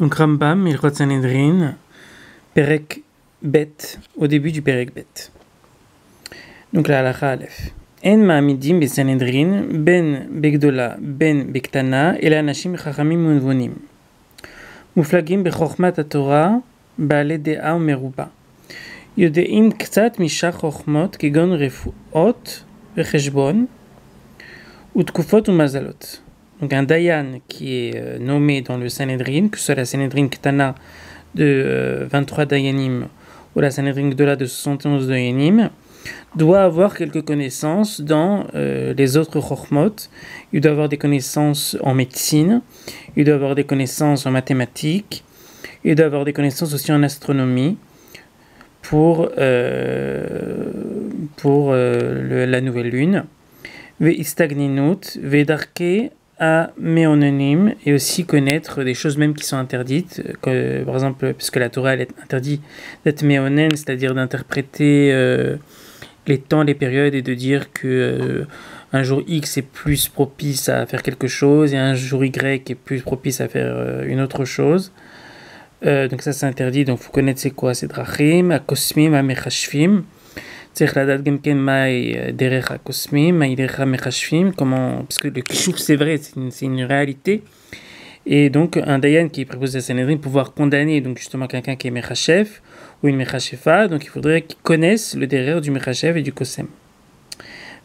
Donc Rambam, Ilchot Sanhedrin, Perek Bet, au début du Perek Bet. Donc la halakha Aleph. En ma'amidim besanhedrin, ben begdola, ben bektana, el anashim chachamim unvonim. מופלגים בחוכמת התורה, בעלי דעה ומרובה. יודעים קצת משאר חוכמות כגון רפואות וחשבון ותקופות ומזלות. Donc un dayan qui est nommé dans le Sanhedrin, que ce soit la Sanhedrin Ketana de 23 dayanim ou la Sanhedrin Gdola de 71 dayanim, doit avoir quelques connaissances dans les autres chokhmot. Il doit avoir des connaissances en médecine, il doit avoir des connaissances en mathématiques, il doit avoir des connaissances aussi en astronomie pour la nouvelle lune. Ve'istagninut, ve'darke à méononym, et aussi connaître des choses même qui sont interdites, que, par exemple, puisque la Torah elle est interdite d'être méonen, c'est-à-dire d'interpréter les temps, les périodes, et de dire que un jour X est plus propice à faire quelque chose et un jour Y est plus propice à faire une autre chose. Donc ça c'est interdit, donc il faut connaître c'est quoi, c'est drachim, akosmim, amechashvim. Tzech ladat gemken mai derech akosmim, mai derech amechashvim, comment, parce que le kishuv c'est vrai, c'est une réalité. Et donc un dayan qui est préposé à Sanhedrin pouvoir condamner donc justement quelqu'un qui est mechashef ou une mechashefa, donc il faudrait qu'ils connaissent le derrière du mechashef et du kosem.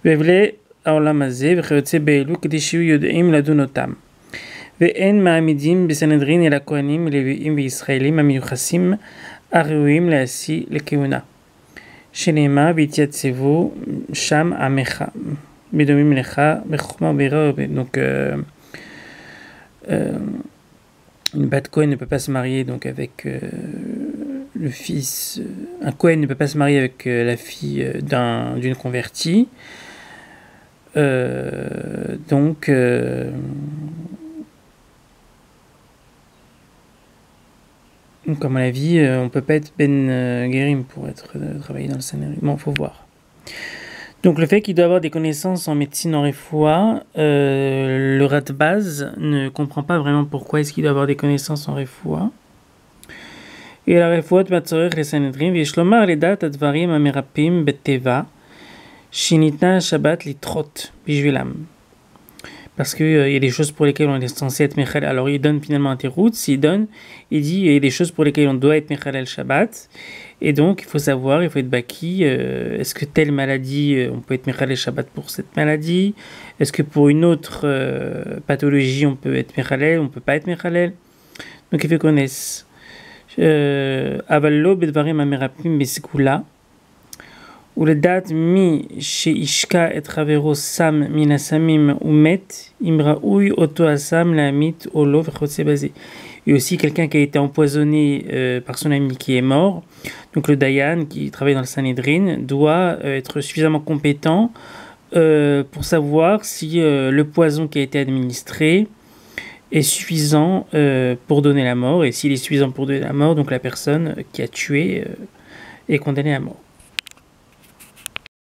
Vevle העולם הזה וכיוצא באלו כדי שיהיו יודעים לדון אותם. ואין מעמידים בסנהדרין אלא כהנים, לוויים וישראלים המיוחסים הראויים להשיא לכהונה. שנאמר והתייצבו שם עמך, בדומים לך בחוכמה וביראה. Donc une bat Kohen ne peut pas se marier donc avec le fils. Un Kohen ne peut pas se marier avec la fille d'une convertie. Donc à mon avis, on ne peut pas être Ben Gerim pour travailler dans le Sanhedrin. Bon, faut voir. Donc le fait qu'il doit avoir des connaissances en médecine, en refoua, le Radbaz ne comprend pas vraiment pourquoi est-ce qu'il doit avoir des connaissances en refoua. Et la refoua de Matzorech le Sanhedrin, Vishlomar ledat advarim amerapim beteva. Shinitna Shabbat litrot bijvilam. Parce qu'il y a des choses pour lesquelles on est censé être mechal. Alors il donne finalement un terout, il dit il y a des choses pour lesquelles on doit être mechal al Shabbat. Et donc il faut savoir, il faut être baki. Est-ce que telle maladie, on peut être mechal al Shabbat pour cette maladie? Est-ce que pour une autre pathologie, on peut être mechal, on peut pas être mechal? Donc il faut qu'on connaisse. Avallo bedvarim amerapim besikula. ולדעת מי שישקע את חברו סם מן הסמים ומת, אם ראוי אותו הסם להמית או לא וכיוצא בזה. Et aussi quelqu'un qui a été empoisonné par son ami qui est mort. Donc le Dayan qui travaille dans le Sanhedrin doit être suffisamment compétent pour savoir si le poison qui a été administré est suffisant pour donner la mort. Et s'il est suffisant pour donner la mort, donc la personne qui a tué est condamnée à mort.